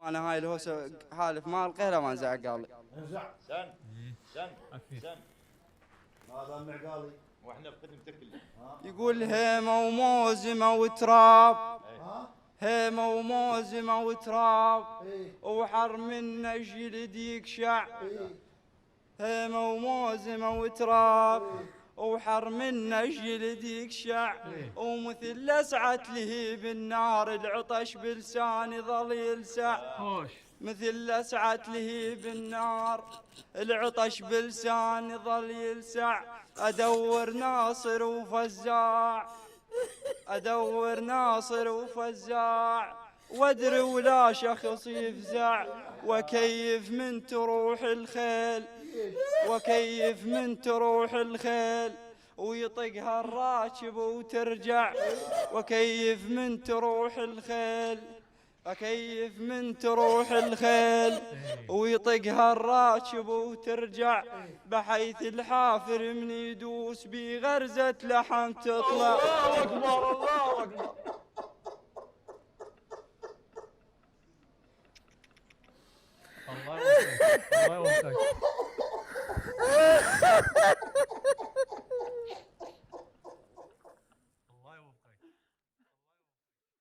انا هاي الهوسه حالف مال غيره ما نزعق قال لي. انزع. سن سن أكيد. سن. هذا المعقالي. واحنا بخدمتك كلها. يقول هيمه وموزمه وتراب، ها؟ هيمه وموزمه وتراب، ايه. وحر منا جلد يقشع. ايه. هيمه وموزمه وتراب، وحر منا جلد يقشع. ومثل لسعة لهيب النار العطش بلساني ظل يلسع. خوش. مثل لسعة لهيب النار العطش بلساني ظل يلسع. أدور ناصر وفزاع، أدور ناصر وفزاع، وادري ولا شخص يفزع. وكيف من تروح الخيل، وكيف من تروح الخيل، ويطقها الراكب وترجع. وكيف من تروح الخيل، وكيف من تروح الخيل، ويطقها الراكب وترجع. بحيث الحافر من يدوس بغرزة لحم تطلع. الله اكبر الله اكبر. الله يوفقك. الله يوفقك.